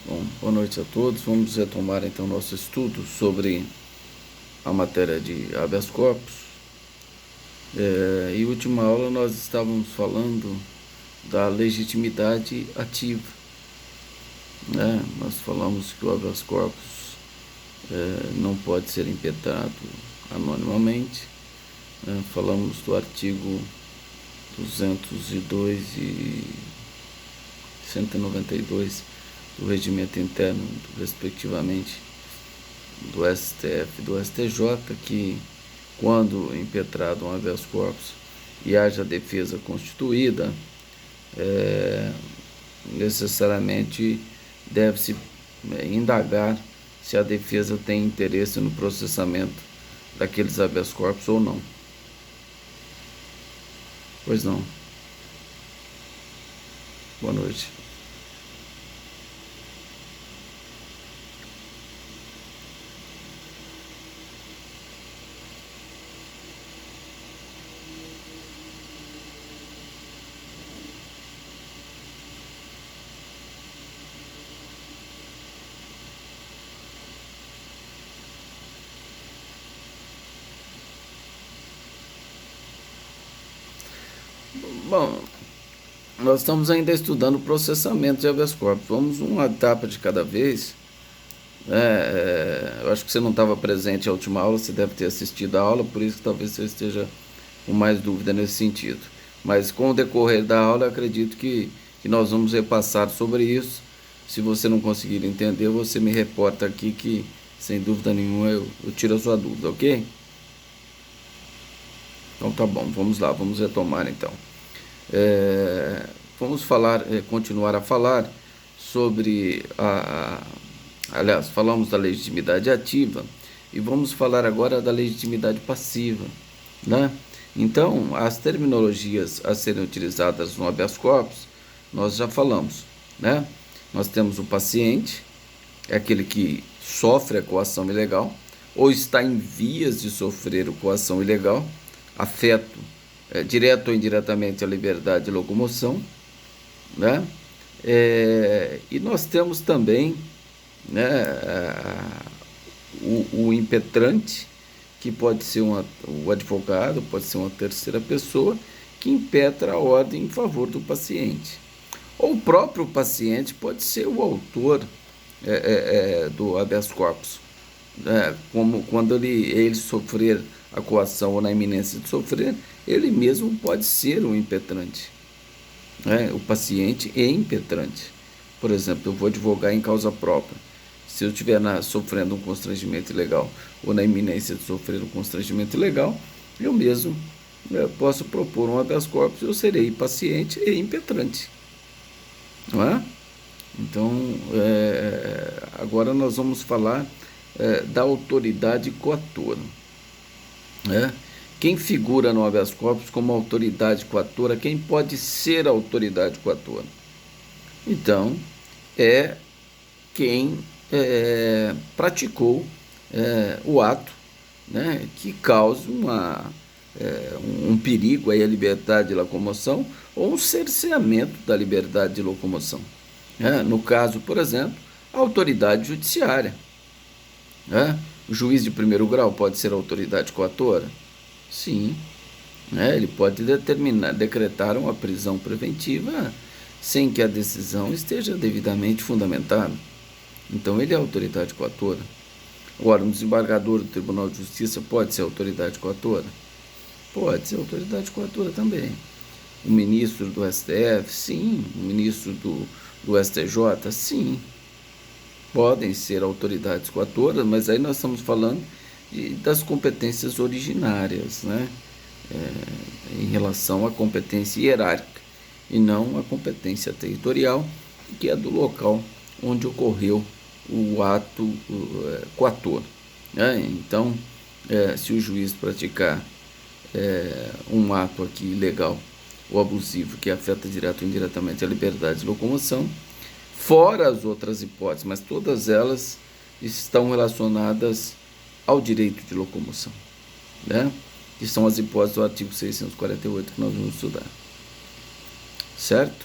Bom, boa noite a todos. Vamos retomar então nosso estudo sobre a matéria de habeas corpus. Em última aula nós estávamos falando da legitimidade ativa, né? Nós falamos que o habeas corpus não pode ser impetrado anonimamente, né? Falamos do artigo 202 e 192 do regimento interno, respectivamente, do STF e do STJ, que quando impetrado um habeas corpus e haja defesa constituída, necessariamente deve-se indagar se a defesa tem interesse no processamento daqueles habeas corpus ou não. Pois não. Boa noite. Bom, nós estamos ainda estudando o processamento de habeas corpus. Vamos uma etapa de cada vez. Eu acho que você não estava presente à última aula, você deve ter assistido a aula, por isso que talvez você esteja com mais dúvida nesse sentido. Mas com o decorrer da aula, eu acredito que nós vamos repassar sobre isso. Se você não conseguir entender, você me reporta aqui que, sem dúvida nenhuma, eu tiro a sua dúvida, ok? Então tá bom, vamos lá, vamos retomar então. Vamos continuar a falar sobre aliás, falamos da legitimidade ativa e vamos falar agora da legitimidade passiva, né? Então, as terminologias a serem utilizadas no habeas corpus, nós já falamos, né? Nós temos o paciente, é aquele que sofre a coação ilegal ou está em vias de sofrer a coação ilegal, afeto direto ou indiretamente a liberdade de locomoção, né? E nós temos também, né, o impetrante, que pode ser o advogado, pode ser uma terceira pessoa, que impetra a ordem em favor do paciente. Ou o próprio paciente pode ser o autor do habeas corpus, como quando ele sofrer a coação ou na iminência de sofrer, ele mesmo pode ser o impetrante, o paciente é impetrante. Por exemplo, eu vou advogar em causa própria. Se eu estiver sofrendo um constrangimento ilegal ou na iminência de sofrer um constrangimento ilegal, eu mesmo posso propor um habeas corpus, eu serei paciente e impetrante, não é? Então, agora nós vamos falar da autoridade coatora, né? Quem figura no habeas corpus como autoridade coatora? Quem pode ser autoridade coatora? Então, é quem praticou o ato, né, que cause um perigo aí à liberdade de locomoção ou um cerceamento da liberdade de locomoção. No caso, por exemplo, a autoridade judiciária. O juiz de primeiro grau pode ser autoridade coatora? Sim. Ele pode decretar uma prisão preventiva sem que a decisão esteja devidamente fundamentada. Então, ele é autoridade coatora. Agora, um desembargador do Tribunal de Justiça pode ser autoridade coatora? Pode ser autoridade coatora também. O ministro do STF? Sim. O ministro do STJ? Sim. Podem ser autoridades coatoras, mas aí nós estamos falando das competências originárias, né? Em relação à competência hierárquica e não à competência territorial, que é do local onde ocorreu o ato coator. Então, se o juiz praticar um ato aqui ilegal ou abusivo que afeta direto ou indiretamente a liberdade de locomoção, fora as outras hipóteses, mas todas elas estão relacionadas ao direito de locomoção, né? Que são as hipóteses do artigo 648 que nós vamos estudar, certo?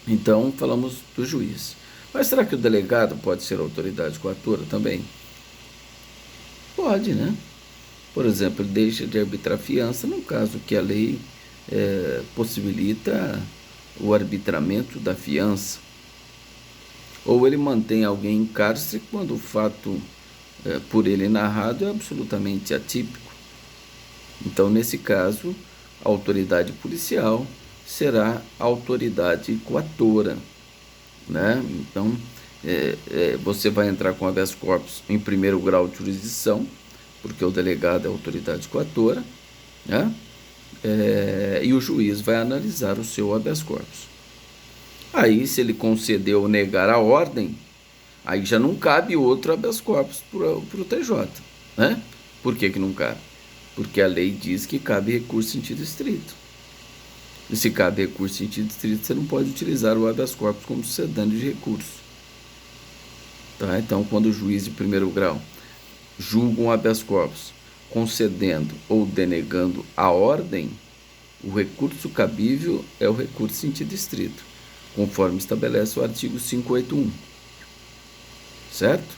Então, falamos do juiz. Mas será que o delegado pode ser autoridade coatora também? Pode, né? Por exemplo, ele deixa de arbitrar fiança no caso que a lei possibilita o arbitramento da fiança. Ou ele mantém alguém em cárcere quando o fato por ele narrado é absolutamente atípico. Então, nesse caso, a autoridade policial será a autoridade coatora, né? Então, você vai entrar com habeas corpus em primeiro grau de jurisdição, porque o delegado é a autoridade coatora, né? E o juiz vai analisar o seu habeas corpus. Aí, se ele conceder ou negar a ordem, aí já não cabe outro habeas corpus para o TJ, né? Por que que não cabe? Porque a lei diz que cabe recurso em sentido estrito. E se cabe recurso em sentido estrito, você não pode utilizar o habeas corpus como sucedâneo de recurso. Tá? Então, quando o juiz de primeiro grau julga um habeas corpus concedendo ou denegando a ordem, o recurso cabível é o recurso em sentido estrito, conforme estabelece o artigo 581. Certo?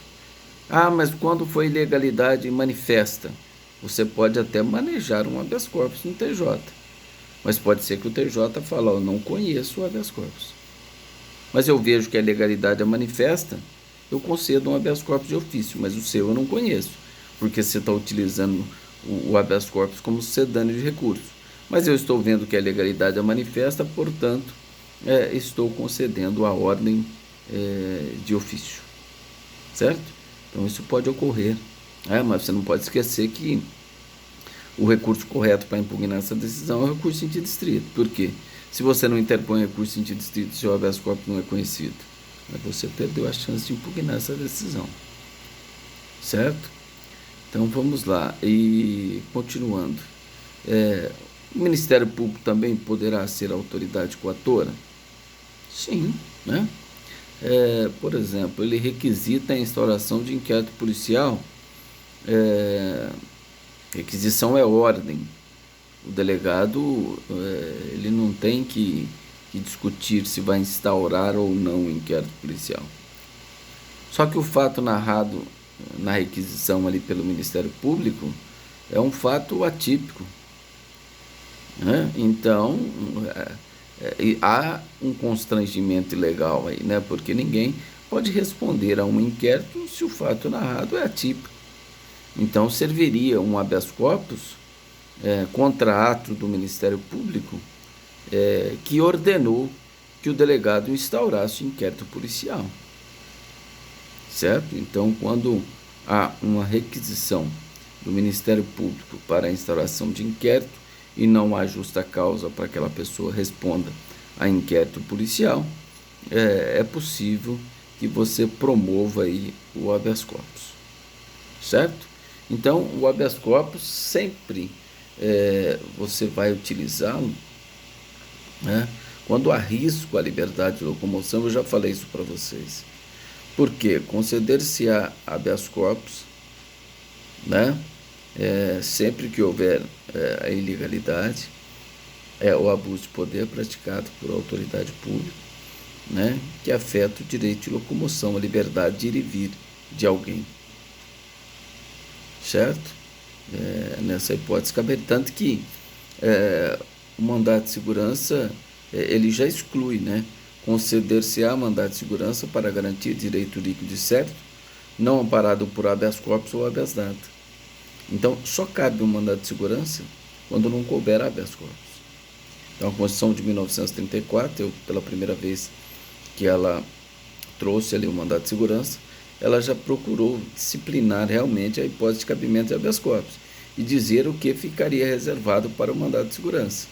Ah, mas quando foi ilegalidade manifesta, você pode até manejar um habeas corpus no TJ. Mas pode ser que o TJ fale, eu não conheço o habeas corpus. Mas eu vejo que a ilegalidade é manifesta, eu concedo um habeas corpus de ofício, mas o seu eu não conheço, porque você está utilizando o habeas corpus como sucedâneo de recurso. Mas eu estou vendo que a ilegalidade é manifesta, portanto, estou concedendo a ordem de ofício. Certo? Então isso pode ocorrer. Mas você não pode esquecer que o recurso correto para impugnar essa decisão é o recurso em sentido estrito. Por quê? Se você não interpõe recurso em sentido estrito, seu habeas corpus não é conhecido, você perdeu a chance de impugnar essa decisão. Certo? Então vamos lá. E continuando. O Ministério Público também poderá ser autoridade coatora? Sim, né? Por exemplo, ele requisita a instauração de inquérito policial. Requisição é ordem. O delegado ele não tem que discutir se vai instaurar ou não o inquérito policial. Só que o fato narrado na requisição ali pelo Ministério Público é um fato atípico, né? Então há um constrangimento ilegal aí, né? Porque ninguém pode responder a um inquérito se o fato narrado é atípico. Então serviria um habeas corpus contra ato do Ministério Público que ordenou que o delegado instaurasse o inquérito policial. Certo? Então, quando há uma requisição do Ministério Público para a instauração de inquérito e não há justa causa para que aquela pessoa responda a inquérito policial, é possível que você promova aí o habeas corpus. Certo? Então, o habeas corpus sempre você vai utilizá-lo, né, quando há risco à liberdade de locomoção. Eu já falei isso para vocês. Por quê? Conceder-se-á habeas corpus, né, sempre que houver a ilegalidade, o abuso de poder praticado por autoridade pública, né, que afeta o direito de locomoção, a liberdade de ir e vir de alguém. Certo? Nessa hipótese cabe, tanto que o mandado de segurança ele já exclui, né? Conceder-se-á mandado de segurança para garantir direito líquido e certo, não amparado por habeas corpus ou habeas data. Então, só cabe um mandado de segurança quando não couber habeas corpus. Então, a Constituição de 1934, pela primeira vez que ela trouxe ali o mandado de segurança, ela já procurou disciplinar realmente a hipótese de cabimento de habeas corpus e dizer o que ficaria reservado para o mandado de segurança.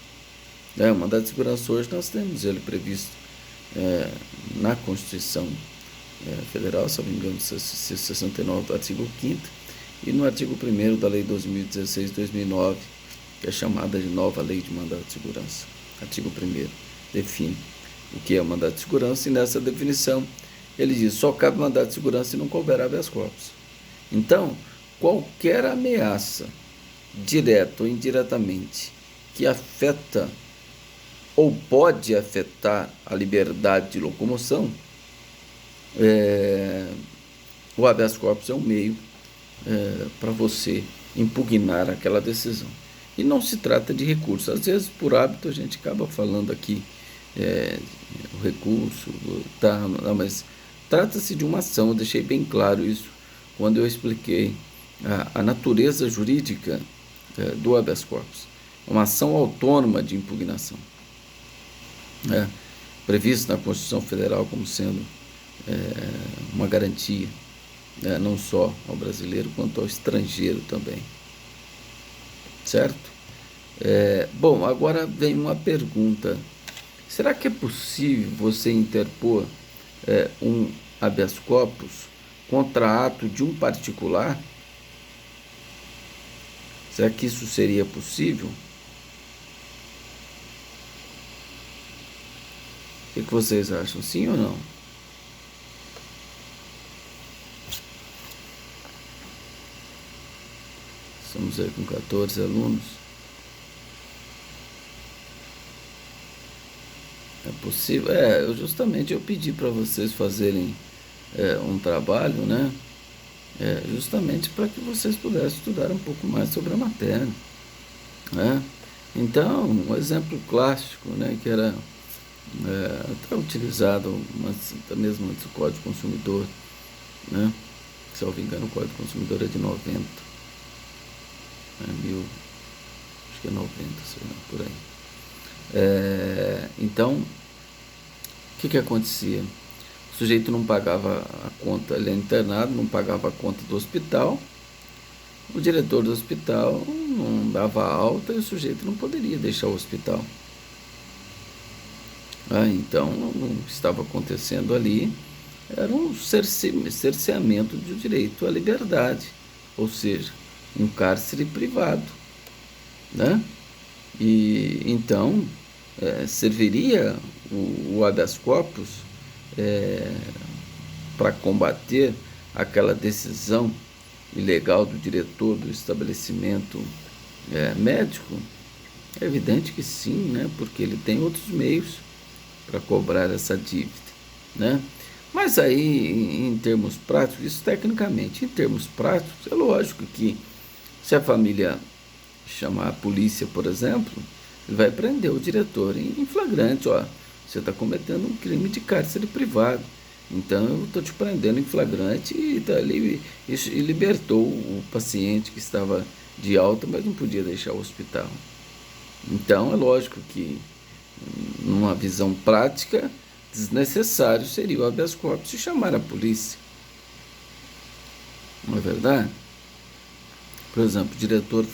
O mandado de segurança hoje nós temos ele previsto na Constituição Federal, se não me engano, 69 do artigo 5º, e no artigo 1º da Lei 2016-2009, que é chamada de nova Lei de Mandado de Segurança. Artigo 1º define o que é mandado de segurança, e nessa definição ele diz: só cabe mandado de segurança se não couber habeas corpus. Então, qualquer ameaça, direta ou indiretamente, que afeta ou pode afetar a liberdade de locomoção, o habeas corpus é um meio para você impugnar aquela decisão. E não se trata de recurso. Às vezes, por hábito, a gente acaba falando aqui o recurso, tá, não, mas trata-se de uma ação. Eu deixei bem claro isso quando eu expliquei a natureza jurídica do habeas corpus. Uma ação autônoma de impugnação, prevista na Constituição Federal como sendo uma garantia, não só ao brasileiro, quanto ao estrangeiro também. Certo? Bom, agora vem uma pergunta. Será que é possível você interpor um habeas corpus contra ato de um particular? Será que isso seria possível? O que vocês acham? Sim ou não? Estamos aí com 14 alunos. É possível? Justamente eu pedi para vocês fazerem um trabalho, né? Justamente para que vocês pudessem estudar um pouco mais sobre a matéria, né? Então, um exemplo clássico, né, que era até utilizado, até mesmo antes do Código Consumidor, né? Se eu não me engano, o Código Consumidor é de 90, acho que é 90, sei lá, por aí. Então, o que acontecia? O sujeito não pagava a conta, ele é internado, não pagava a conta do hospital, o diretor do hospital não dava alta e o sujeito não poderia deixar o hospital. Então, o que estava acontecendo ali era um cerceamento do direito à liberdade, ou seja, um cárcere privado, né? E então serviria o habeas corpus para combater aquela decisão ilegal do diretor do estabelecimento médico? É evidente que sim, né? Porque ele tem outros meios para cobrar essa dívida, né? Mas aí, em termos práticos, isso tecnicamente, em termos práticos, é lógico que se a família chamar a polícia, por exemplo, ele vai prender o diretor em flagrante. Você está cometendo um crime de cárcere privado, então eu estou te prendendo em flagrante e libertou o paciente que estava de alta, mas não podia deixar o hospital. Então é lógico que, numa visão prática, desnecessário seria o habeas corpus se chamar a polícia. Não é verdade? Por exemplo, o diretor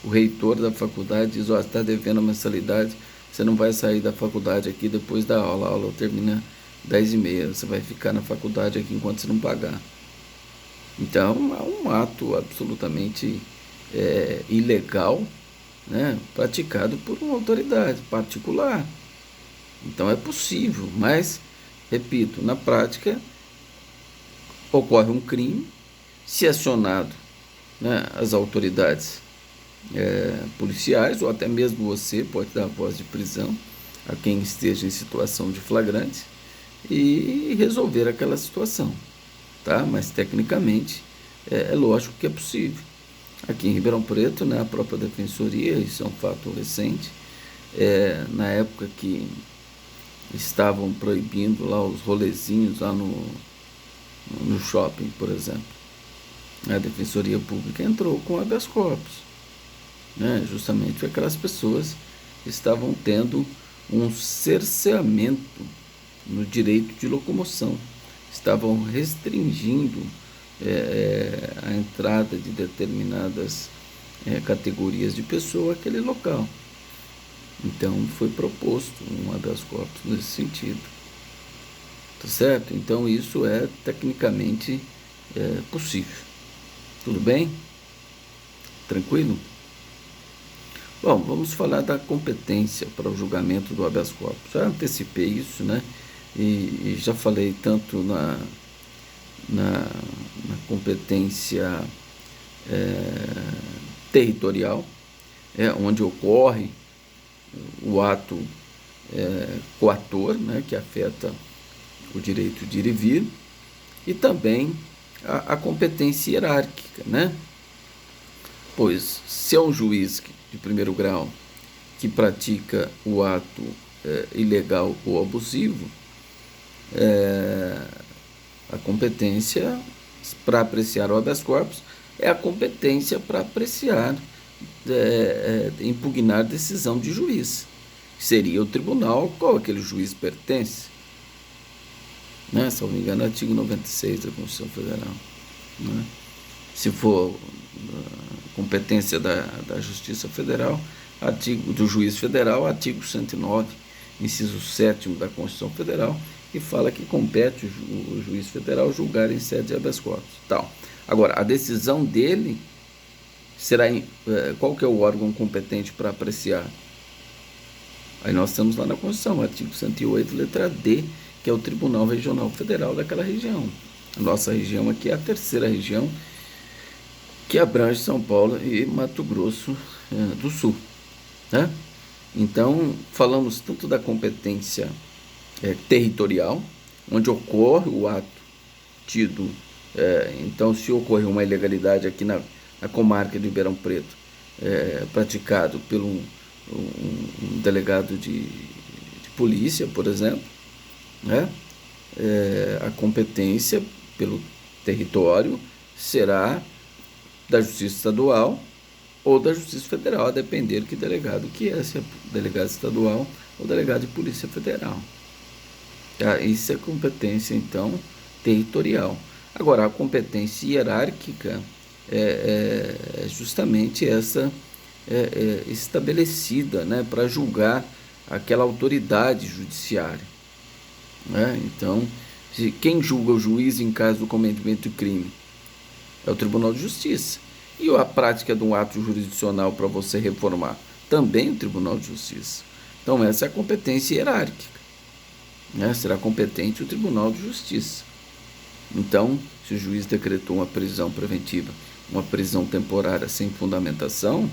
o reitor da faculdade diz: está devendo a mensalidade, você não vai sair da faculdade aqui depois da aula, a aula termina 10h30, você vai ficar na faculdade aqui enquanto você não pagar. Então é um ato absolutamente ilegal, né, praticado por uma autoridade particular. Então é possível, mas, repito, na prática ocorre um crime, se acionado, né, as autoridades policiais, ou até mesmo você pode dar voz de prisão a quem esteja em situação de flagrante e resolver aquela situação, tá? Mas tecnicamente é lógico que é possível. Aqui em Ribeirão Preto, né, a própria defensoria, isso é um fato recente, na época que estavam proibindo lá os rolezinhos lá no shopping, por exemplo, a defensoria pública entrou com habeas corpus, né, justamente aquelas pessoas estavam tendo um cerceamento no direito de locomoção, estavam restringindo a entrada de determinadas categorias de pessoa àquele local. Então foi proposto um habeas corpus nesse sentido, tá certo? Então isso é tecnicamente possível. Tudo bem? Tranquilo? Bom, vamos falar da competência para o julgamento do habeas corpus. Já antecipei isso, né? E já falei tanto na competência territorial, onde ocorre o ato coator, né, que afeta o direito de ir e vir, e também a competência hierárquica, né? Pois, se é um juiz de primeiro grau que pratica o ato ilegal ou abusivo, a competência para apreciar o habeas corpus é a competência para apreciar, impugnar decisão de juiz. Seria o tribunal ao qual aquele juiz pertence, né? Se eu não me engano, artigo 96 da Constituição Federal, né? Se for competência da Justiça Federal, artigo do juiz federal, artigo 109, inciso 7º da Constituição Federal, que fala que compete o juiz federal julgar em sede de habeas corpus. Tal. Agora, a decisão dele será qual que é o órgão competente para apreciar? Aí nós estamos lá na Constituição, artigo 108, letra D, que é o Tribunal Regional Federal daquela região. A nossa região aqui é a terceira região, que abrange São Paulo e Mato Grosso do Sul, né? Então, falamos tanto da competência territorial, onde ocorre o ato tido. Então, se ocorre uma ilegalidade aqui na comarca de Ribeirão Preto, praticado por um delegado de polícia, por exemplo, né? A competência pelo território será da Justiça Estadual ou da Justiça Federal, a depender que delegado que é, se é delegado estadual ou delegado de Polícia Federal. Tá? Isso é competência, então, territorial. Agora, a competência hierárquica é justamente essa estabelecida, né, para julgar aquela autoridade judiciária, né? Então, quem julga o juiz em caso do cometimento de crime? É o Tribunal de Justiça. E a prática de um ato jurisdicional para você reformar? Também o Tribunal de Justiça. Então, essa é a competência hierárquica, né? Será competente o Tribunal de Justiça. Então, se o juiz decretou uma prisão preventiva, uma prisão temporária sem fundamentação,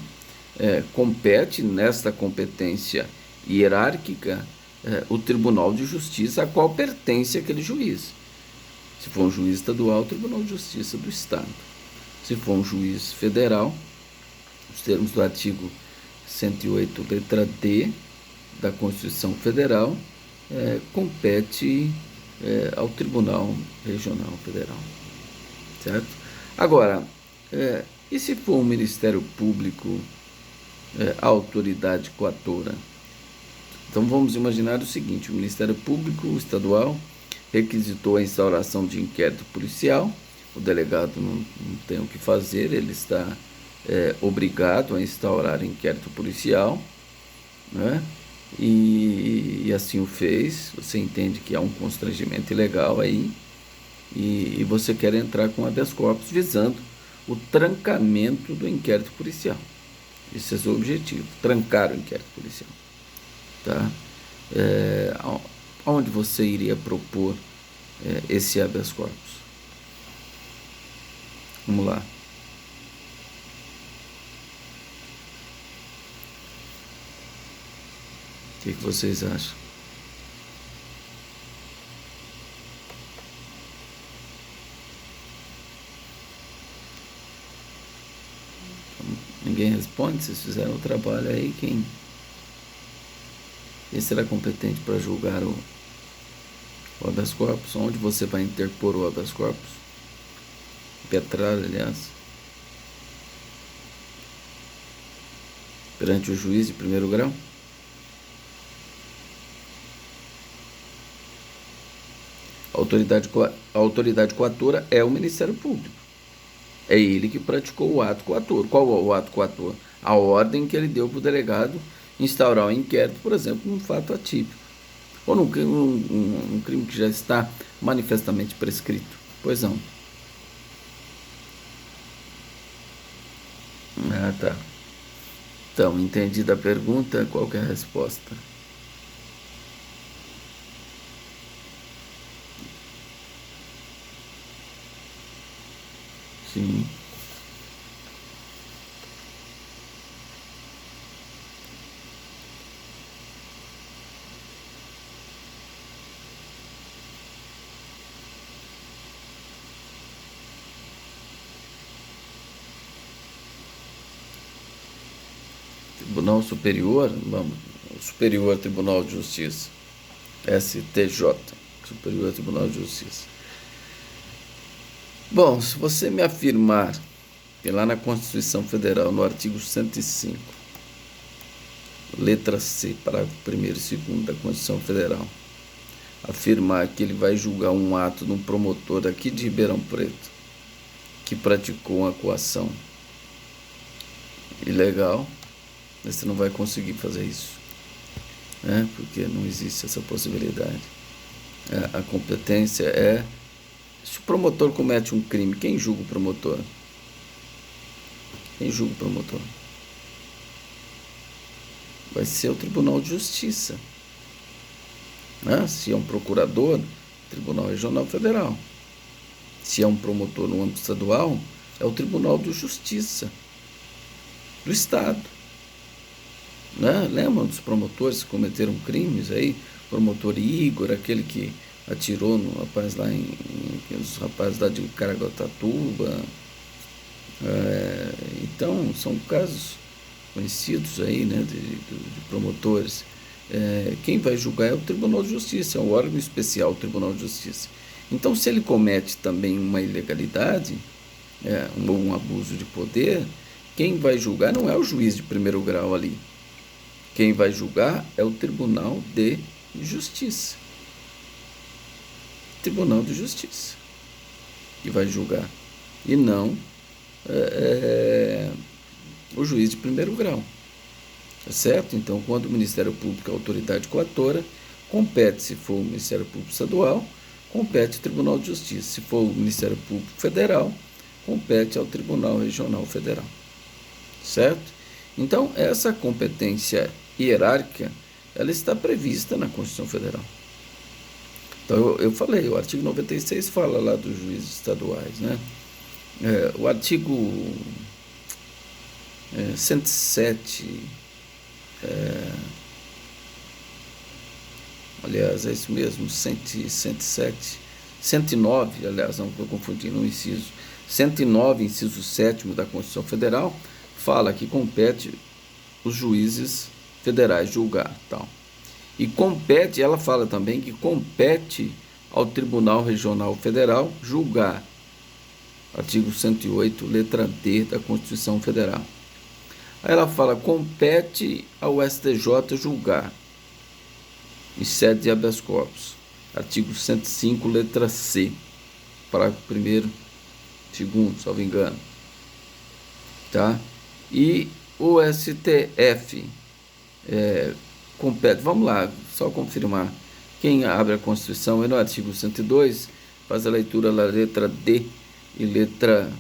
compete nesta competência hierárquica o Tribunal de Justiça a qual pertence aquele juiz. Se for um juiz estadual, o Tribunal de Justiça do Estado. Se for um juiz federal, os termos do artigo 108, letra D da Constituição Federal, compete ao Tribunal Regional Federal. Certo? Agora, e se for um Ministério Público, a autoridade coatora? Então vamos imaginar o seguinte: o Ministério Público Estadual requisitou a instauração de inquérito policial, o delegado não tem o que fazer, ele está obrigado a instaurar inquérito policial, né? E assim o fez. Você entende que há um constrangimento ilegal aí, e você quer entrar com habeas corpus visando o trancamento do inquérito policial. Esse é o seu objetivo, trancar o inquérito policial. Tá? Onde você iria propor esse habeas corpus? Vamos lá. O que vocês acham? Ninguém responde? Vocês fizeram o trabalho aí, quem será competente para julgar o habeas corpus? Onde você vai interpor o habeas corpus? Impetrar, aliás, perante o juiz de primeiro grau? A autoridade coatora é o Ministério Público. É ele que praticou o ato coator. Qual é o ato coator? A ordem que ele deu para o delegado instaurar um inquérito, por exemplo, num fato atípico, ou num crime que já está manifestamente prescrito. Pois não. Ah, tá. Então, entendida a pergunta, qual que é a resposta? Sim. Tribunal Superior, vamos, Superior Tribunal de Justiça, STJ, Superior Tribunal de Justiça. Bom, se você me afirmar que lá na Constituição Federal, no artigo 105, letra C, parágrafo 1º e 2º da Constituição Federal, afirmar que ele vai julgar um ato de um promotor aqui de Ribeirão Preto que praticou uma coação ilegal, você não vai conseguir fazer isso, né? Porque não existe essa possibilidade. A competência é, se o promotor comete um crime, quem julga o promotor? Quem julga o promotor? Vai ser o Tribunal de Justiça, né? Se é um procurador, Tribunal Regional Federal. Se é um promotor no âmbito estadual, é o Tribunal de Justiça do Estado, né? Lembram dos promotores que cometeram crimes aí? Promotor Igor, aquele que atirou no rapaz lá os rapazes lá de Caraguatatuba. Então, são casos conhecidos aí, né, de promotores. Quem vai julgar é o Tribunal de Justiça, é um órgão especial, o Tribunal de Justiça. Então, se ele comete também uma ilegalidade, um abuso de poder, quem vai julgar não é o juiz de primeiro grau ali. Quem vai julgar é o Tribunal de Justiça. Tribunal de Justiça que vai julgar, e não o juiz de primeiro grau. Tá certo? Então, quando o Ministério Público é a autoridade coatora, compete, se for o Ministério Público Estadual, compete ao Tribunal de Justiça. Se for o Ministério Público Federal, compete ao Tribunal Regional Federal. Certo? Então, essa competência hierárquica, ela está prevista na Constituição Federal. Então, eu falei, o artigo 96 fala lá dos juízes estaduais, né? O artigo 107, aliás, é isso mesmo, 107, 109, aliás, não estou confundindo o inciso, 109, inciso 7º da Constituição Federal, fala que compete os juízes federais julgar, tal. E compete, ela fala também que compete ao Tribunal Regional Federal julgar. Artigo 108, letra D da Constituição Federal. Aí ela fala, compete ao STJ julgar, em sede de habeas corpus. Artigo 105, letra C, parágrafo 1º, 2º, salvo engano. Tá? E o STF compete, vamos lá, só confirmar. Quem abre a Constituição, no artigo 102, faz a leitura da letra D e letra,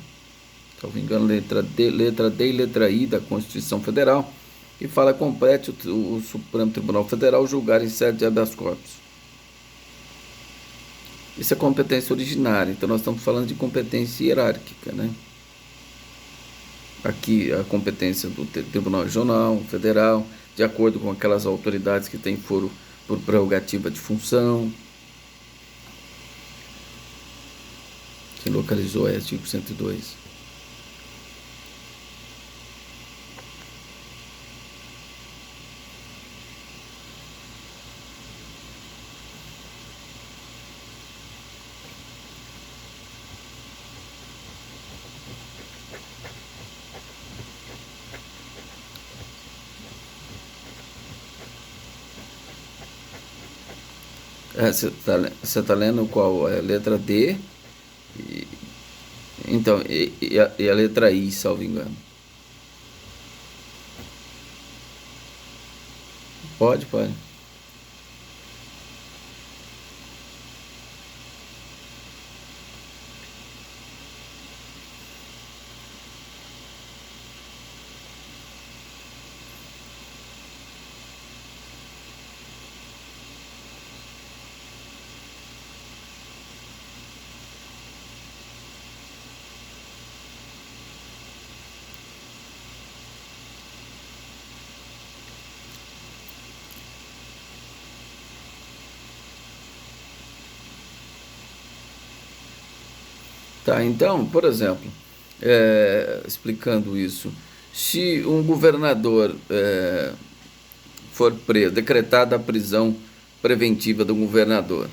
salvo engano, letra D e letra I da Constituição Federal, e fala, compete o Supremo Tribunal Federal julgar em sede de habeas corpus. Isso é competência originária, então nós estamos falando de competência hierárquica, né? Aqui a competência do Tribunal Regional, Federal, de acordo com aquelas autoridades que têm foro por prerrogativa de função. Que localizou é artigo 102. Você tá lendo qual? É a letra D, e, então, e a letra I, salvo engano. Pode. Tá, então, por exemplo, explicando isso, Se um governador for preso, decretada a prisão preventiva do governador,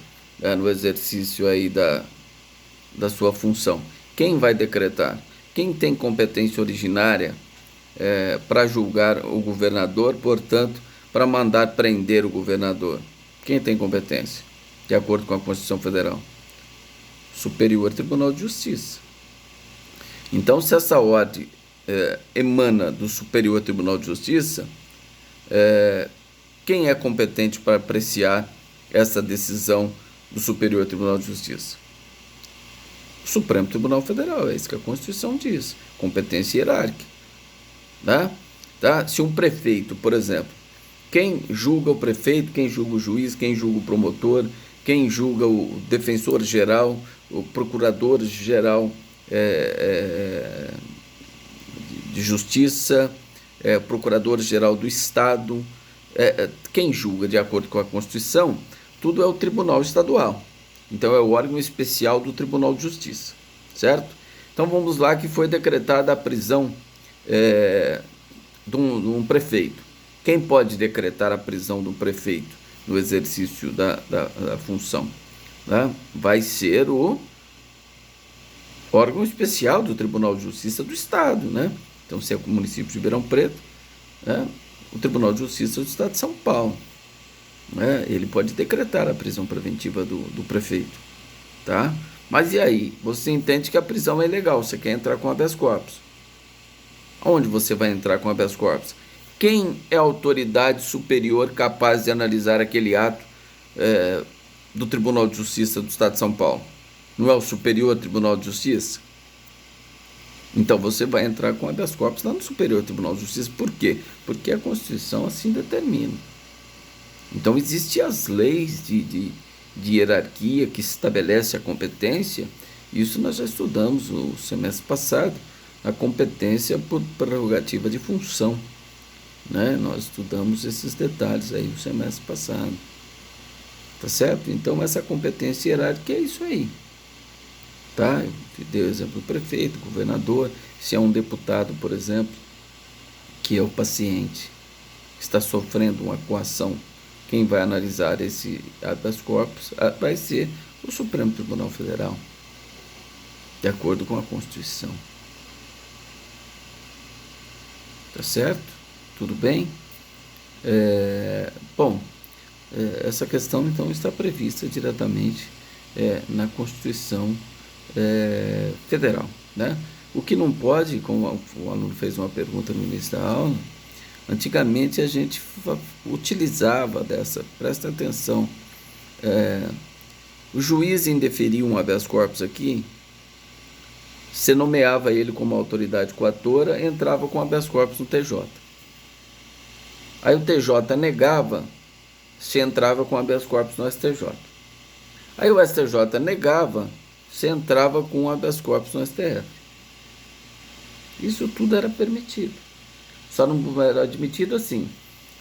no exercício aí da sua função, quem vai decretar? Quem tem competência originária para julgar o governador, portanto, para mandar prender o governador? Quem tem competência, de acordo com a Constituição Federal? Superior Tribunal de Justiça. Então, se essa ordem emana do Superior Tribunal de Justiça, quem é competente para apreciar essa decisão do Superior Tribunal de Justiça? O Supremo Tribunal Federal, é isso que a Constituição diz, competência hierárquica. Tá? Se um prefeito, por exemplo, quem julga o prefeito, quem julga o juiz, quem julga o promotor, quem julga o defensor-geral, o procurador-geral de justiça, procurador-geral do Estado, quem julga de acordo com a Constituição, tudo é o Tribunal Estadual. Então é o órgão especial do Tribunal de Justiça, certo? Então vamos lá, que foi decretada a prisão de um prefeito. Quem pode decretar a prisão do prefeito no exercício da função? Né? Vai ser o órgão especial do Tribunal de Justiça do Estado, né? Então, se é o município de Ribeirão Preto, o Tribunal de Justiça do Estado de São Paulo, né? Ele pode decretar a prisão preventiva do prefeito, tá? Mas e aí? Você entende que a prisão é ilegal, você quer entrar com habeas corpus. Onde você vai entrar com habeas corpus? Quem é a autoridade superior capaz de analisar aquele ato do Tribunal de Justiça do Estado de São Paulo? Não é o Superior Tribunal de Justiça? Então você vai entrar com habeas corpus lá no Superior Tribunal de Justiça. Por quê? Porque a Constituição assim determina. Então existem as leis de hierarquia que estabelece a competência. Isso nós já estudamos no semestre passado, a competência por prerrogativa de função, né? Nós estudamos esses detalhes aí no semestre passado, tá certo? Então essa competência hierárquica é isso aí, tá? Eu dei o exemplo do prefeito, governador. Se é um deputado, por exemplo, que é o paciente, que está sofrendo uma coação, quem vai analisar esse habeas corpus vai ser o Supremo Tribunal Federal, de acordo com a Constituição. Tá certo? Tudo bem? Essa questão então está prevista diretamente na Constituição Federal, né? O que não pode, como o aluno fez uma pergunta no início da aula, antigamente a gente utilizava presta atenção, o juiz indeferia um habeas corpus aqui, você nomeava ele como autoridade coatora, entrava com habeas corpus no TJ. Aí o TJ negava, se entrava com habeas corpus no STJ. Aí o STJ negava, se entrava com habeas corpus no STF. Isso tudo era permitido. Só não era admitido assim.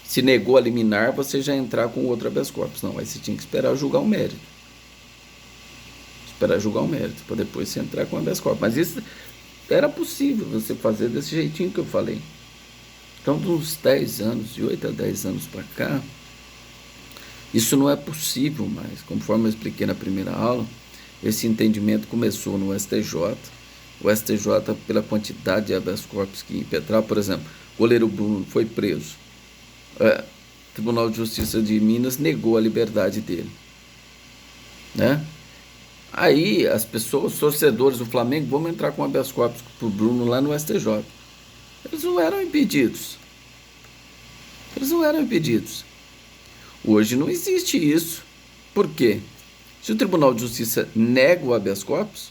Se negou a liminar, você já entrar com outro habeas corpus. Não, aí você tinha que esperar julgar o mérito. Esperar julgar o mérito, para depois você entrar com habeas corpus. Mas isso era possível você fazer desse jeitinho que eu falei. Então, de uns 10 anos, de 8 a 10 anos para cá, isso não é possível mais. Conforme eu expliquei na primeira aula, esse entendimento começou no STJ. O STJ, pela quantidade de habeas corpus que impetrava, por exemplo, o goleiro Bruno foi preso. O Tribunal de Justiça de Minas negou a liberdade dele, né? Aí as pessoas, os torcedores do Flamengo, vão entrar com habeas corpus para o Bruno lá no STJ. Eles não eram impedidos. Hoje não existe isso. Por quê? Se o Tribunal de Justiça nega o habeas corpus,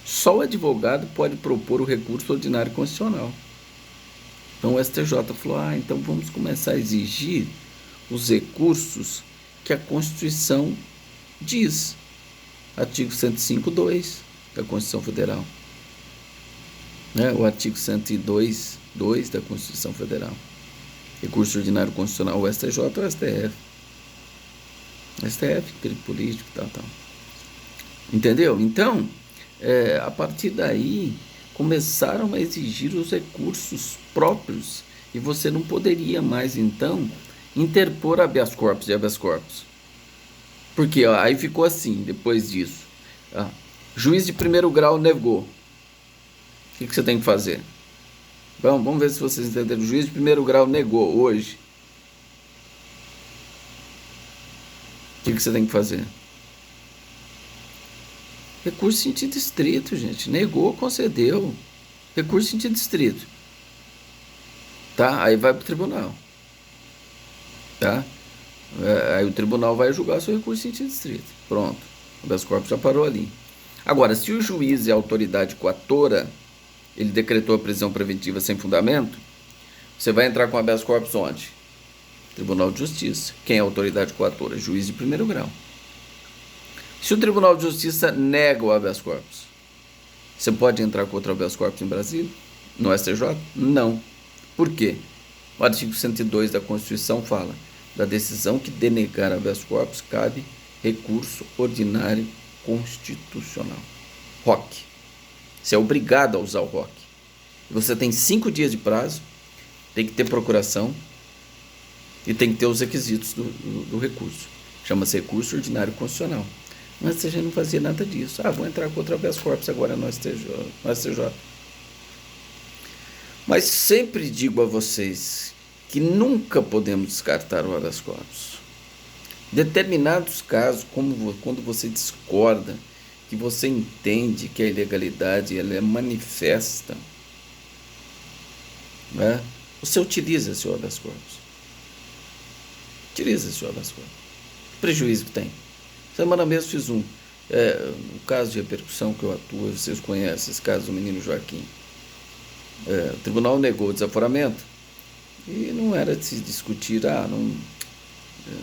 só o advogado pode propor o recurso ordinário constitucional. Então o STJ falou, então vamos começar a exigir os recursos que a Constituição diz. Artigo 105.2 da Constituição Federal. Né? O artigo 102.2 da Constituição Federal. Recurso ordinário constitucional, o STJ ou o STF. STF, crime político, tal. Entendeu? Então, a partir daí, começaram a exigir os recursos próprios e você não poderia mais, então, interpor habeas corpus e habeas corpus. Porque ó, aí ficou assim, depois disso. Juiz de primeiro grau negou. O que você tem que fazer? Bom, vamos ver se vocês entenderam. O juiz de primeiro grau negou hoje. O que você tem que fazer? Recurso em sentido estrito, gente. Negou, concedeu. Recurso em sentido estrito. Tá? Aí vai para o tribunal. Tá? Aí o tribunal vai julgar seu recurso em sentido estrito. Pronto. O habeas corpus já parou ali. Agora, se o juiz é autoridade coatora, ele decretou a prisão preventiva sem fundamento, você vai entrar com habeas corpus onde? Tribunal de Justiça. Quem é a autoridade coatora? Juiz de primeiro grau. Se o Tribunal de Justiça nega o habeas corpus, você pode entrar com outro habeas corpus em Brasília? No STJ? Não. Por quê? O artigo 102 da Constituição fala: da decisão que denegar habeas corpus cabe recurso ordinário constitucional. ROC. Você é obrigado a usar o ROC. Você tem 5 dias de prazo, tem que ter procuração e tem que ter os requisitos do recurso. Chama-se recurso ordinário constitucional. Mas você já não fazia nada disso. Vou entrar contra o habeas corpus agora no STJ. Mas sempre digo a vocês que nunca podemos descartar o habeas corpus. Determinados casos, como quando você discorda, que você entende que a ilegalidade ela é manifesta, né? Você utiliza seu habeas corpus. Utiliza seu habeas corpus. Que prejuízo que tem? Semana mesmo fiz um caso de repercussão que eu atuo, vocês conhecem esse caso do menino Joaquim. O tribunal negou o desaforamento e não era de se discutir,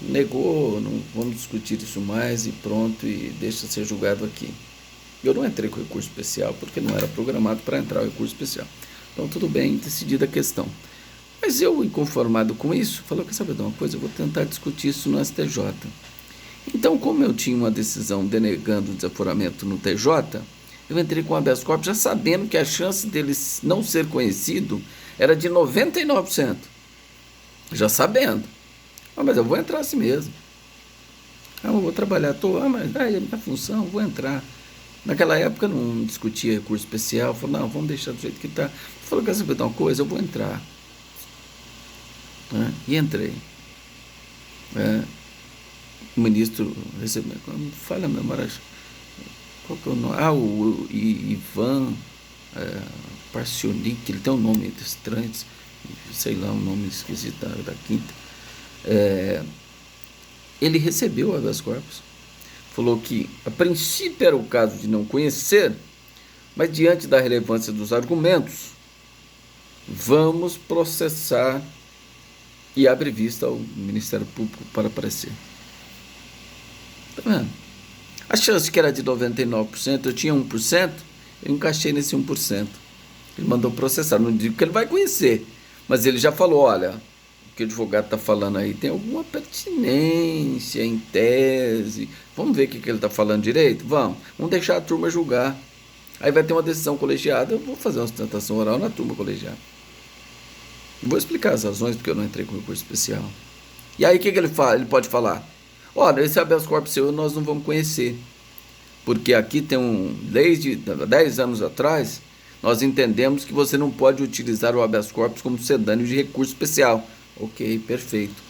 negou, não vamos discutir isso mais e pronto, e deixa ser julgado aqui. Eu não entrei com recurso especial porque não era programado para entrar o recurso especial. Então tudo bem, decidida a questão. Mas eu, inconformado com isso, falei: quer saber de uma coisa, eu vou tentar discutir isso no STJ. Então, como eu tinha uma decisão denegando o desaforamento no TJ, eu entrei com o habeas corpus já sabendo que a chance dele não ser conhecido era de 99%. Já sabendo. Mas eu vou entrar assim mesmo. Eu vou trabalhar, mas é a minha função, vou entrar. Naquela época eu não discutia recurso especial, falei: não, vamos deixar do jeito que está. Falei: quer saber de uma coisa, eu vou entrar. E entrei. O ministro recebeu, falha a memória, qual que é o nome? O Ivan Parsionik, ele tem um nome estranho, sei lá, um nome esquisito da quinta. Ele recebeu o habeas corpus, falou que a princípio era o caso de não conhecer, mas diante da relevância dos argumentos, vamos processar, e abre vista ao Ministério Público para parecer. Tá vendo? A chance que era de 99%, eu tinha 1%, eu encaixei nesse 1%. Ele mandou processar, não digo que ele vai conhecer, mas ele já falou: olha, o que o advogado está falando aí tem alguma pertinência em tese, vamos ver o que ele está falando direito? Vamos deixar a turma julgar. Aí vai ter uma decisão colegiada, eu vou fazer uma sustentação oral na turma colegiada. Vou explicar as razões porque eu não entrei com recurso especial. E aí o que ele fala? Ele pode falar: olha, esse habeas corpus seu nós não vamos conhecer, porque aqui tem desde 10 anos atrás, nós entendemos que você não pode utilizar o habeas corpus como sedâneo de recurso especial. Ok, perfeito.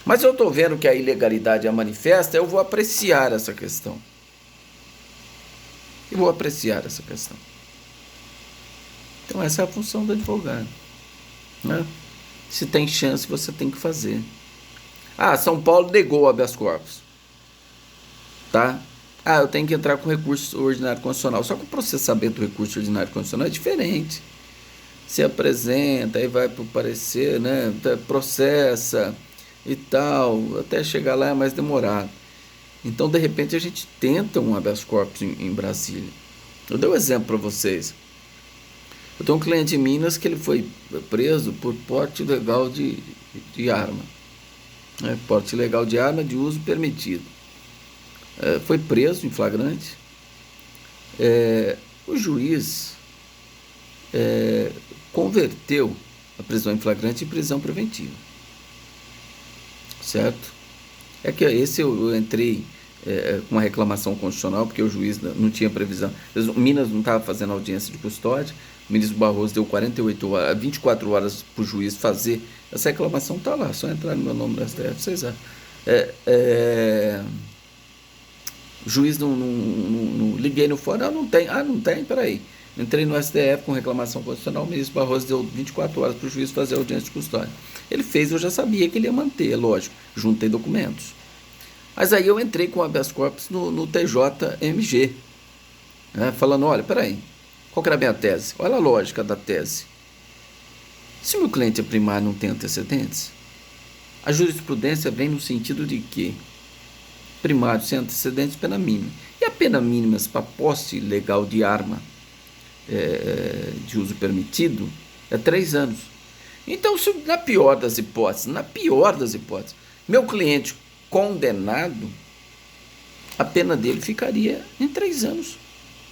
Mas eu estou vendo que a ilegalidade é manifesta, eu vou apreciar essa questão. Então essa é a função do advogado. Se tem chance, você tem que fazer. São Paulo negou o habeas corpus. Tá? Eu tenho que entrar com recurso ordinário constitucional. Só que o processamento do recurso ordinário constitucional é diferente. Se apresenta, aí vai para o parecer, né? Processa e tal, até chegar lá é mais demorado. Então, de repente, a gente tenta um habeas corpus em Brasília. Eu dei um exemplo para vocês. Eu tenho um cliente em Minas que ele foi preso por porte ilegal de arma. Porte ilegal de arma de uso permitido. Foi preso em flagrante. O juiz converteu a prisão em flagrante em prisão preventiva, certo? É que esse eu entrei com uma reclamação constitucional, porque o juiz não tinha previsão. Minas não estava fazendo audiência de custódia, o ministro Barroso deu 48 horas, 24 horas para o juiz fazer. Essa reclamação está lá, só entrar no meu nome no STF, vocês acham. O juiz não liguei no fórum, não tem. Não tem, peraí. Entrei no STF com reclamação constitucional, o ministro Barroso deu 24 horas para o juiz fazer a audiência de custódia. Ele fez, eu já sabia que ele ia manter, lógico, juntei documentos. Mas aí eu entrei com habeas corpus no TJMG, né, falando, olha, peraí, qual que era a minha tese? Olha a lógica da tese. Se o meu cliente é primário e não tem antecedentes, a jurisprudência vem no sentido de que primário sem antecedentes, pena mínima. E a pena mínima para posse ilegal de arma de uso permitido é 3 anos. Então, se na pior das hipóteses, meu cliente condenado, a pena dele ficaria em 3 anos,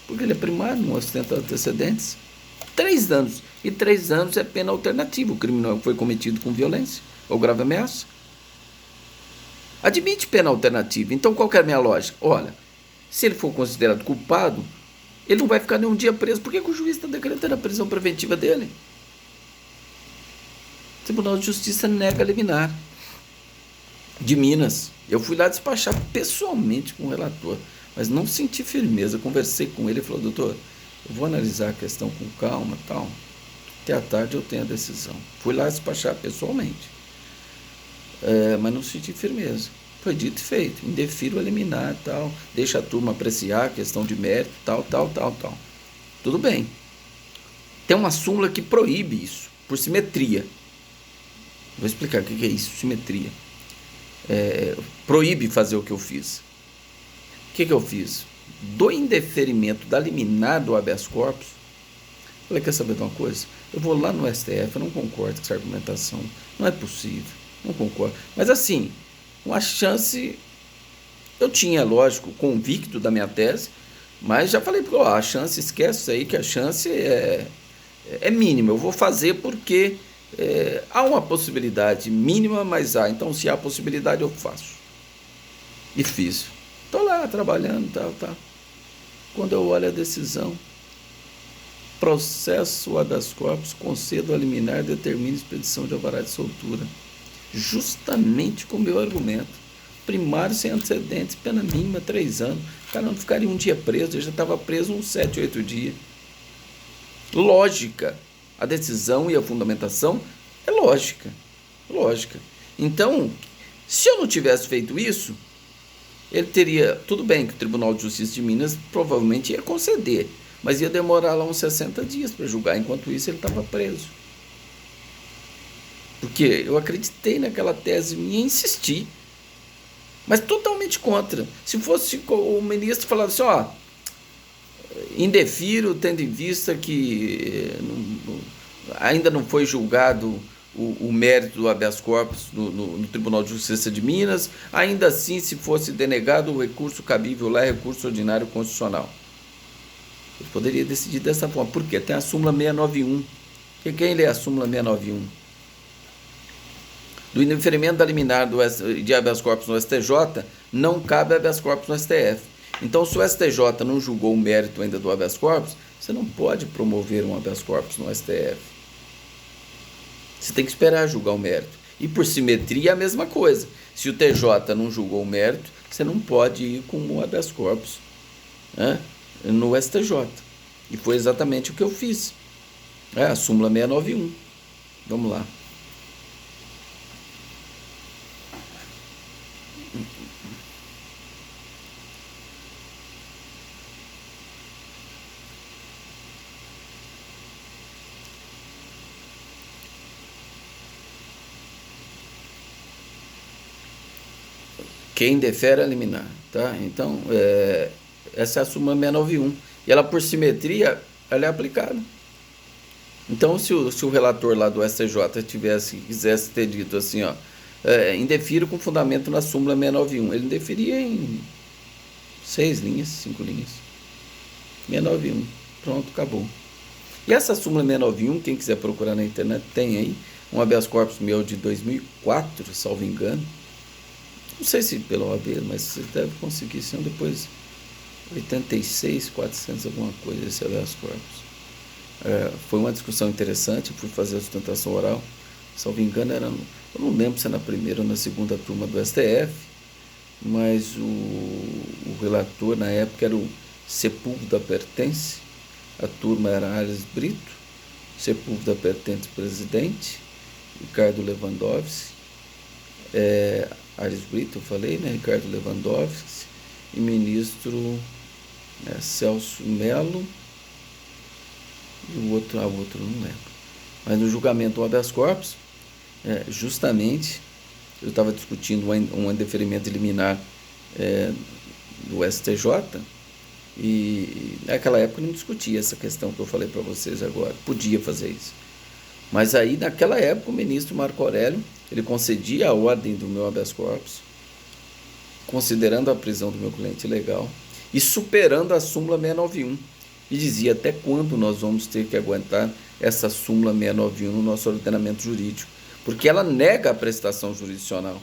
porque ele é primário, não ostenta antecedentes. 3 anos. E 3 anos é pena alternativa. O crime não foi cometido com violência ou grave ameaça. Admite pena alternativa. Então, qual que é a minha lógica? Olha, se ele for considerado culpado, ele não vai ficar nenhum dia preso. Por que o juiz está decretando a prisão preventiva dele? O Tribunal de Justiça nega a liminar de Minas. Eu fui lá despachar pessoalmente com o relator, mas não senti firmeza. Conversei com ele e falou, doutor, eu vou analisar a questão com calma e tal. Até à tarde eu tenho a decisão. Fui lá despachar pessoalmente. Mas não senti firmeza. Foi dito e feito. Indefiro a liminar e tal. Deixa a turma apreciar a questão de mérito, tal. Tudo bem. Tem uma súmula que proíbe isso, por simetria. Vou explicar o que é isso, simetria. Proíbe fazer o que eu fiz. O que eu fiz? Do indeferimento da liminar do habeas corpus, falei, quer saber de uma coisa? Eu vou lá no STF, eu não concordo com essa argumentação. Não é possível. Não concordo. Mas assim, uma chance, eu tinha, lógico, convicto da minha tese, mas já falei, a chance, esquece isso aí, que a chance é mínima. Eu vou fazer porque há uma possibilidade mínima, mas há. Então, se há possibilidade, eu faço. E fiz. Estou lá trabalhando, tal. Quando eu olho a decisão, processo habeas corpus, concedo a liminar, determina expedição de alvará de soltura. Justamente com o meu argumento. Primário sem antecedentes, pena mínima 3 anos. O cara não ficaria um dia preso, ele já estava preso uns 7, 8 dias. Lógica. A decisão e a fundamentação é lógica. Então, se eu não tivesse feito isso, ele teria, tudo bem que o Tribunal de Justiça de Minas provavelmente ia conceder, mas ia demorar lá uns 60 dias para julgar, enquanto isso ele estava preso. Porque eu acreditei naquela tese minha e insisti, mas totalmente contra. Se fosse o ministro falando assim, indefiro, tendo em vista que ainda não foi julgado o mérito do habeas corpus no Tribunal de Justiça de Minas, ainda assim, se fosse denegado o recurso cabível lá, é recurso ordinário constitucional. Eu poderia decidir dessa forma. Por quê? Tem a súmula 691. Quem lê a súmula 691? Do indeferimento da liminar de habeas corpus no STJ, não cabe habeas corpus no STF. Então, se o STJ não julgou o mérito ainda do habeas corpus, você não pode promover um habeas corpus no STF. Você tem que esperar julgar o mérito. E por simetria é a mesma coisa. Se o TJ não julgou o mérito, você não pode ir com o habeas corpus, né, no STJ. E foi exatamente o que eu fiz. A súmula 691. Vamos lá. Quem defere a liminar, tá? Então, essa é a súmula 691. E ela, por simetria, ela é aplicada. Então, se o relator lá do STJ quisesse ter dito assim, indefiro com fundamento na súmula 691, ele indefiria em 6 linhas, 5 linhas. 691. Pronto, acabou. E essa súmula 691, quem quiser procurar na internet, tem aí um habeas corpus meu de 2004, salvo engano. Não sei se pela OAB, mas você deve conseguir, senão depois 86, 400, alguma coisa, esse habeas corpus. Foi uma discussão interessante, fui fazer a sustentação oral, salvo engano, eu não lembro se era na primeira ou na segunda turma do STF, mas o relator na época era o Sepúlveda Pertence, a turma era Ares Brito, Sepúlveda Pertence presidente, Ricardo Lewandowski, Ares Brito eu falei, né, Ricardo Lewandowski, e ministro Celso Melo, e o outro não lembro. Mas no julgamento do habeas corpus, justamente, eu estava discutindo um indeferimento liminar do STJ, e naquela época não discutia essa questão que eu falei para vocês agora, podia fazer isso. Mas aí, naquela época, o ministro Marco Aurélio, ele concedia a ordem do meu habeas corpus, considerando a prisão do meu cliente ilegal e superando a súmula 691. E dizia até quando nós vamos ter que aguentar essa súmula 691 no nosso ordenamento jurídico, porque ela nega a prestação jurisdicional.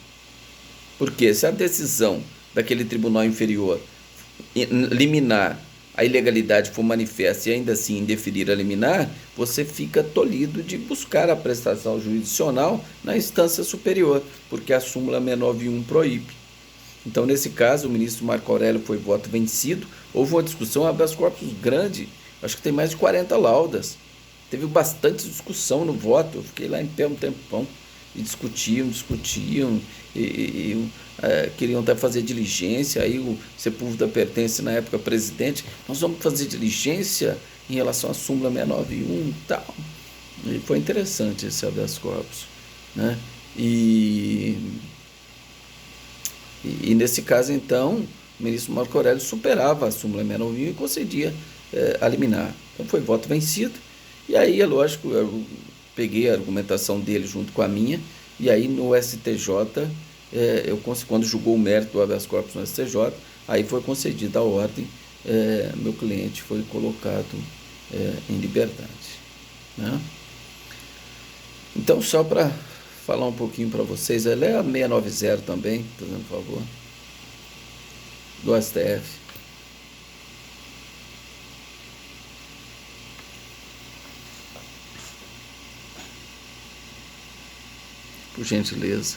Porque se a decisão daquele tribunal inferior liminar a ilegalidade for manifesta e ainda assim indeferir a liminar, você fica tolhido de buscar a prestação jurisdicional na instância superior, porque a súmula 691 proíbe. Então, nesse caso, o ministro Marco Aurélio foi voto vencido. Houve uma discussão, habeas corpus grande, acho que tem mais de 40 laudas. Teve bastante discussão no voto, eu fiquei lá em pé um tempão. E discutiam, queriam até fazer diligência. Aí o Sepúlveda Pertence, na época presidente, nós vamos fazer diligência em relação à súmula 691 e tal. E foi interessante esse habeas corpus, né? E nesse caso, então, o ministro Marco Aurélio superava a súmula 691 e concedia a liminar. Então foi voto vencido. E aí, é lógico, eu peguei a argumentação dele junto com a minha, e aí no STJ, quando julgou o mérito do habeas corpus no STJ, aí foi concedida a ordem, meu cliente foi colocado em liberdade, né? Então, só para falar um pouquinho para vocês, ela é a 690 também, fazendo favor, do STF. Por gentileza.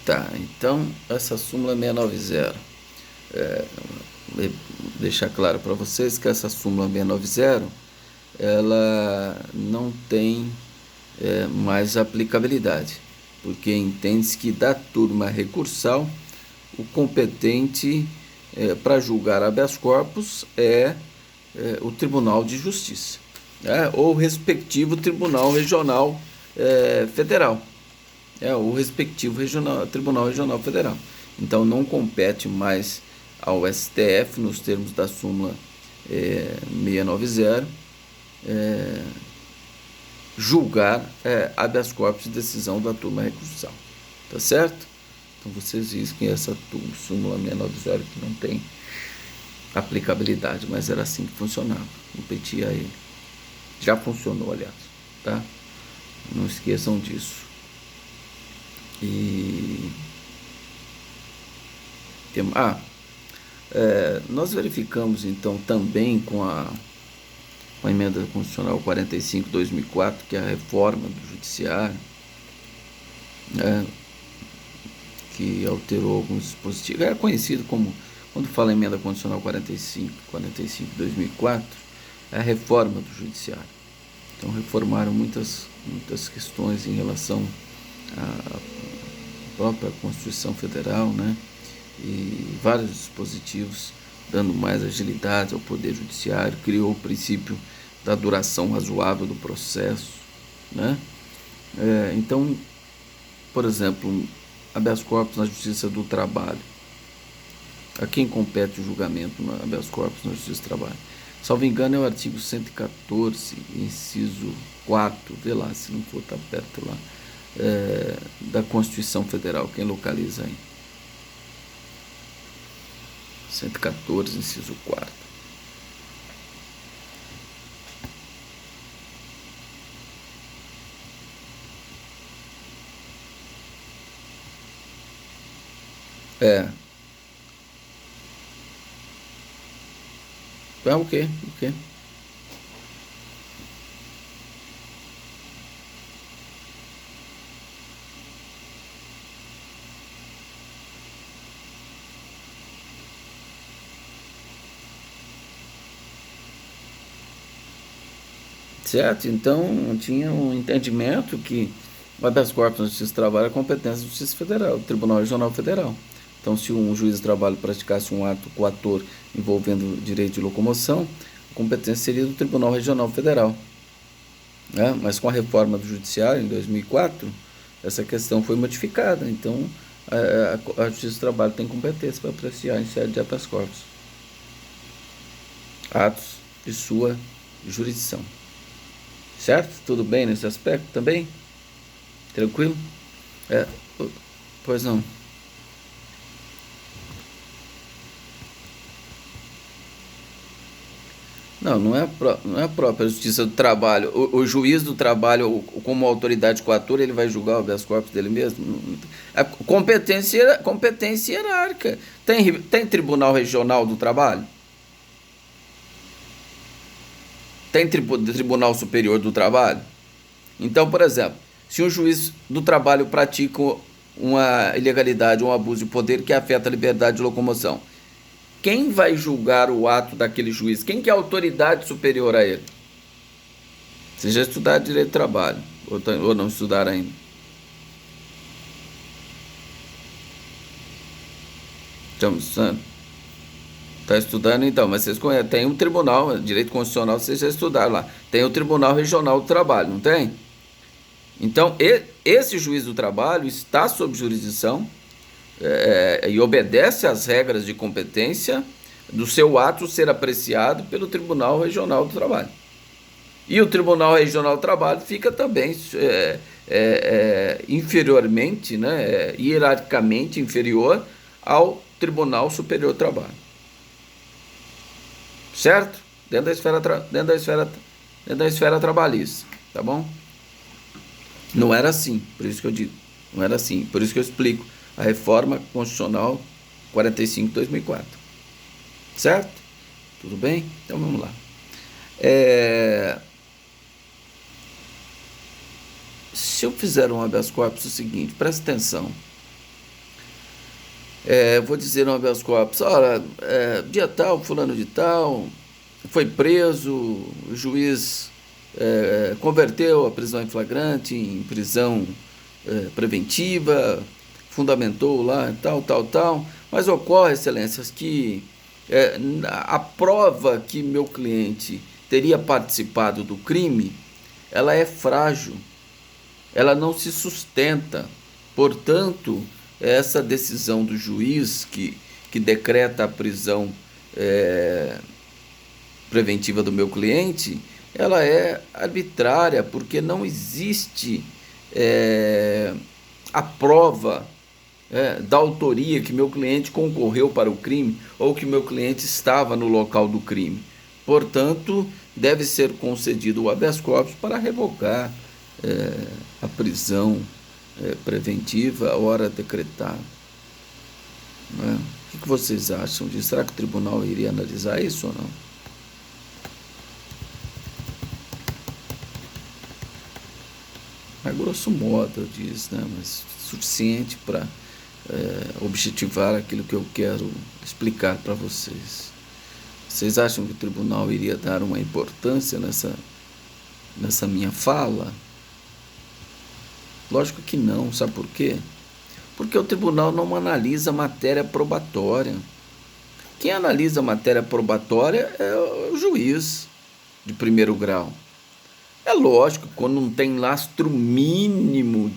Tá, então essa súmula 690, deixar claro para vocês que essa súmula 690, ela não tem mais aplicabilidade, porque entende-se que da turma recursal, o competente para julgar habeas corpus é o Tribunal de Justiça, né, ou o respectivo Tribunal Regional Federal, o respectivo Tribunal Regional Federal. Então não compete mais ao STF, nos termos da súmula 690, julgar habeas corpus de decisão da turma recursal. Tá certo? Então vocês risquem essa súmula 690 que não tem aplicabilidade, mas era assim que funcionava. Competia a ele. Já funcionou, aliás. Tá? Não esqueçam disso. Nós verificamos então também com a emenda constitucional 45/2004, que é a reforma do judiciário, que alterou alguns dispositivos. É conhecido como, quando fala emenda constitucional 45/2004, é a reforma do judiciário. Então reformaram muitas questões em relação à própria Constituição Federal, né? E vários dispositivos, dando mais agilidade ao Poder Judiciário, criou o princípio da duração razoável do processo, né? Então, por exemplo, habeas corpus na Justiça do Trabalho. A quem compete o julgamento no habeas corpus na Justiça do Trabalho? Salvo engano, é o artigo 114, inciso 4, vê lá, se não for, tá perto lá, da Constituição Federal, quem localiza aí? 114, inciso 4. É. É o quê? O quê? Certo? Então, tinha um entendimento que o habeas corpus na Justiça do Trabalho é competência da Justiça Federal, do Tribunal Regional Federal. Então, se um juiz de trabalho praticasse um ato coator envolvendo direito de locomoção, a competência seria do Tribunal Regional Federal. Né? Mas com a reforma do Judiciário, em 2004, essa questão foi modificada. Então, a Justiça do Trabalho tem competência para apreciar em sede de habeas corpus atos de sua jurisdição. Certo? Tudo bem nesse aspecto também? Tranquilo? É, pois não. Não, não é a própria Justiça do Trabalho. O juiz do trabalho, como autoridade coatora, ele vai julgar o habeas corpus dele mesmo? A competência hierárquica. Tem Tribunal Regional do Trabalho? Tem Tribunal Superior do Trabalho? Então, por exemplo, se um juiz do trabalho pratica uma ilegalidade ou um abuso de poder que afeta a liberdade de locomoção, quem vai julgar o ato daquele juiz? Quem que é a autoridade superior a ele? Você já estudaram direito do trabalho, ou não estudaram ainda? Está estudando então, mas vocês conhecem, tem um tribunal, direito constitucional, vocês já estudaram lá. Tem o Tribunal Regional do Trabalho, não tem? Então, esse juiz do trabalho está sob jurisdição e obedece às regras de competência do seu ato ser apreciado pelo Tribunal Regional do Trabalho. E o Tribunal Regional do Trabalho fica também inferiormente, né, hierarquicamente inferior ao Tribunal Superior do Trabalho. Certo? Dentro da esfera trabalhista, tá bom? Não era assim, por isso que eu digo. Não era assim, por isso que eu explico a reforma constitucional 45 de 2004. Certo? Tudo bem? Então vamos lá. Se eu fizer um habeas corpus, é o seguinte, presta atenção. Eu vou dizer um habeas corpus, olha, dia tal, fulano de tal, foi preso, o juiz converteu a prisão em flagrante em prisão preventiva, fundamentou lá, tal, mas ocorre, excelências, que a prova que meu cliente teria participado do crime, ela é frágil, ela não se sustenta, portanto, essa decisão do juiz que decreta a prisão preventiva do meu cliente, ela é arbitrária, porque não existe a prova da autoria que meu cliente concorreu para o crime ou que meu cliente estava no local do crime. Portanto, deve ser concedido o habeas corpus para revogar a prisão preventiva a hora decretada. Né? O que vocês acham disso? Será que o tribunal iria analisar isso ou não? A grosso modo eu disse, né? Mas suficiente para objetivar aquilo que eu quero explicar para vocês. Vocês acham que o tribunal iria dar uma importância nessa minha fala? Lógico que não, sabe por quê? Porque o tribunal não analisa matéria probatória. Quem analisa matéria probatória é o juiz de primeiro grau. É lógico, quando não tem lastro mínimo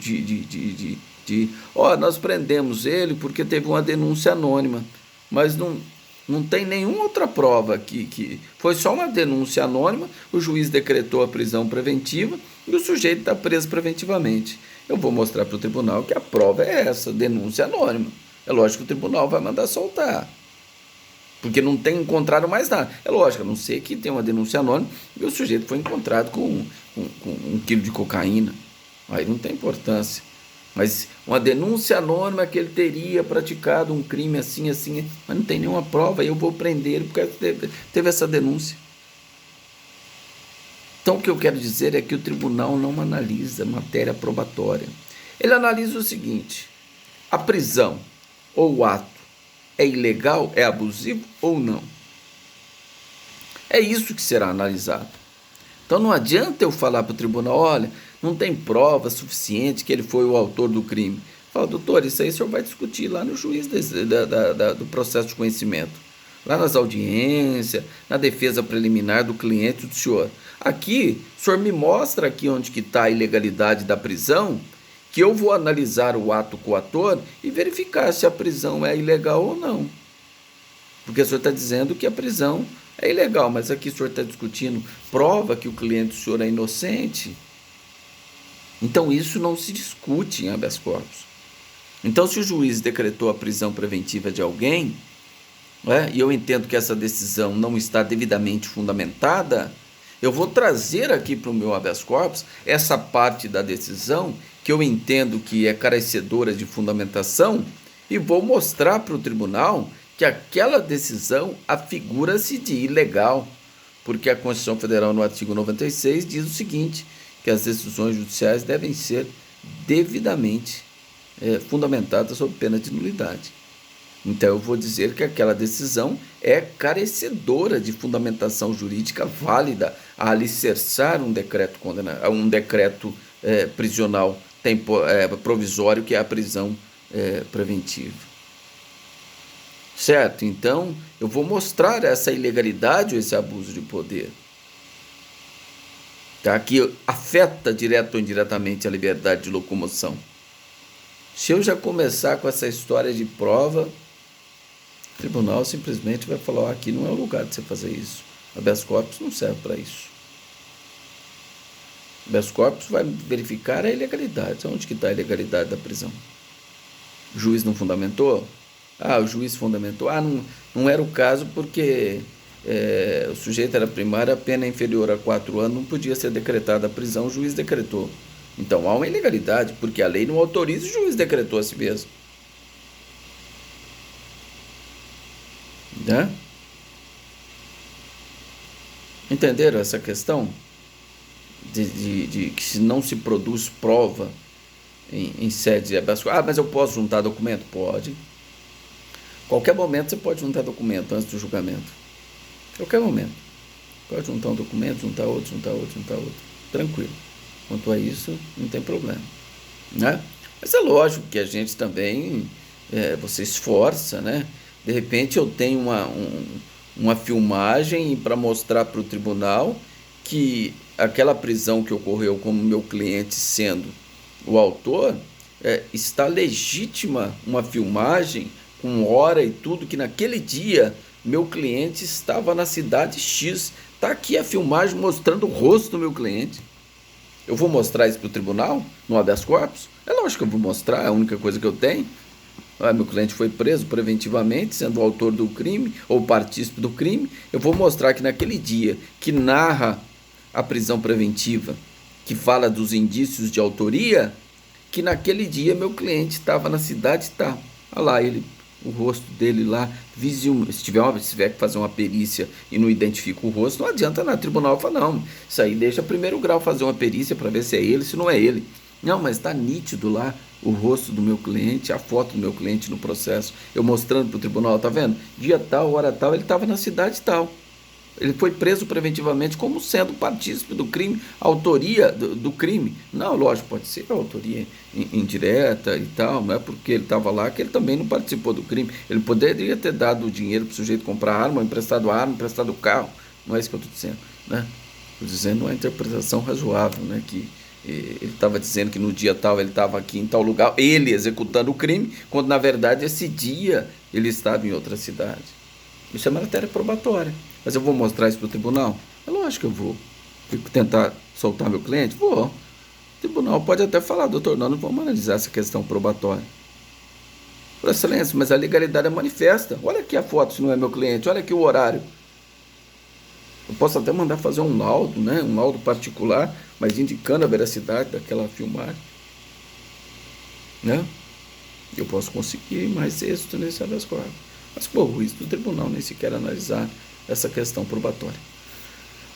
nós prendemos ele porque teve uma denúncia anônima, mas Não tem nenhuma outra prova que foi só uma denúncia anônima, o juiz decretou a prisão preventiva e o sujeito está preso preventivamente. Eu vou mostrar para o tribunal que a prova é essa, denúncia anônima. É lógico que o tribunal vai mandar soltar, porque não tem encontrado mais nada. É lógico, a não ser que tenha uma denúncia anônima e o sujeito foi encontrado com 1 quilo de cocaína. Aí não tem importância. Mas uma denúncia anônima que ele teria praticado um crime assim, assim, mas não tem nenhuma prova, aí eu vou prender ele porque teve essa denúncia. Então o que eu quero dizer é que o tribunal não analisa matéria probatória. Ele analisa o seguinte: a prisão ou o ato é ilegal, é abusivo ou não? É isso que será analisado. Então não adianta eu falar para o tribunal, olha, não tem prova suficiente que ele foi o autor do crime. Fala, doutor, isso aí o senhor vai discutir lá no juiz do processo de conhecimento, lá nas audiências, na defesa preliminar do cliente do senhor. Aqui, o senhor me mostra aqui onde que está a ilegalidade da prisão, que eu vou analisar o ato coator e verificar se a prisão é ilegal ou não. Porque o senhor está dizendo que a prisão é ilegal, mas aqui o senhor está discutindo prova que o cliente do senhor é inocente. Então isso não se discute em habeas corpus. Então se o juiz decretou a prisão preventiva de alguém, e eu entendo que essa decisão não está devidamente fundamentada, eu vou trazer aqui para o meu habeas corpus essa parte da decisão que eu entendo que é carecedora de fundamentação e vou mostrar para o tribunal que aquela decisão afigura-se de ilegal, porque a Constituição Federal, no artigo 96, diz o seguinte, que as decisões judiciais devem ser devidamente fundamentadas sob pena de nulidade. Então eu vou dizer que aquela decisão é carecedora de fundamentação jurídica válida a alicerçar um decreto prisional provisório, que é a prisão preventiva. Certo? Então, eu vou mostrar essa ilegalidade ou esse abuso de poder, tá? Que afeta direto ou indiretamente a liberdade de locomoção. Se eu já começar com essa história de prova, o tribunal simplesmente vai falar, aqui não é o lugar de você fazer isso. Habeas corpus não serve para isso. Habeas corpus vai verificar a ilegalidade. Onde que está a ilegalidade da prisão? O juiz não fundamentou? O juiz fundamentou. Não era o caso porque o sujeito era primário, a pena inferior a 4 anos, não podia ser decretada a prisão, o juiz decretou. Então há uma ilegalidade, porque a lei não autoriza, o juiz decretou a si mesmo. Né? Entenderam essa questão? De que se não se produz prova em sede de habeas corpus. Mas eu posso juntar documento? Pode. Qualquer momento você pode juntar documento antes do julgamento. Qualquer momento. Pode juntar um documento, juntar outro. Tranquilo. Quanto a isso, não tem problema. Né? Mas é lógico que a gente também, você esforça, né? De repente eu tenho uma filmagem para mostrar para o tribunal que aquela prisão que ocorreu com o meu cliente sendo o autor, está legítima uma filmagem com hora e tudo, que naquele dia meu cliente estava na cidade X. Está aqui a filmagem mostrando o rosto do meu cliente. Eu vou mostrar isso para o tribunal, no habeas corpus? É lógico que eu vou mostrar, é a única coisa que eu tenho. Meu cliente foi preso preventivamente, sendo o autor do crime, ou partícipe do crime. Eu vou mostrar que naquele dia que narra a prisão preventiva, que fala dos indícios de autoria, que naquele dia meu cliente estava na cidade tal. Olha lá, o rosto dele lá, se tiver que fazer uma perícia e não identifica o rosto, não adianta na tribunal falar, não, isso aí deixa primeiro grau fazer uma perícia para ver se é ele, se não é ele. Não, mas está nítido lá o rosto do meu cliente, a foto do meu cliente no processo, eu mostrando para o tribunal, tá vendo? Dia tal, hora tal, ele estava na cidade tal. Ele foi preso preventivamente como sendo partícipe do crime, autoria do crime. Não, lógico, pode ser autoria indireta e tal, não é porque ele estava lá que ele também não participou do crime. Ele poderia ter dado o dinheiro para o sujeito comprar arma, emprestado o carro. Não é isso que eu estou dizendo, né? Estou dizendo uma interpretação razoável, né? Que ele estava dizendo que no dia tal ele estava aqui em tal lugar, ele executando o crime, quando na verdade esse dia ele estava em outra cidade. Isso é matéria probatória. Mas eu vou mostrar isso para o tribunal? É lógico que eu vou. Fico tentar soltar meu cliente? Vou. O tribunal pode até falar, doutor, nós não vamos analisar essa questão probatória. Por excelência, mas a legalidade é manifesta. Olha aqui a foto se não é meu cliente, olha aqui o horário. Eu posso até mandar fazer um laudo, né? Um laudo particular, mas indicando a veracidade daquela filmagem. Né? Eu posso conseguir mais êxito nesse habeas corpus. Mas corro o risco do tribunal nem sequer analisar essa questão probatória.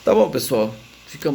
Tá bom, pessoal. Ficamos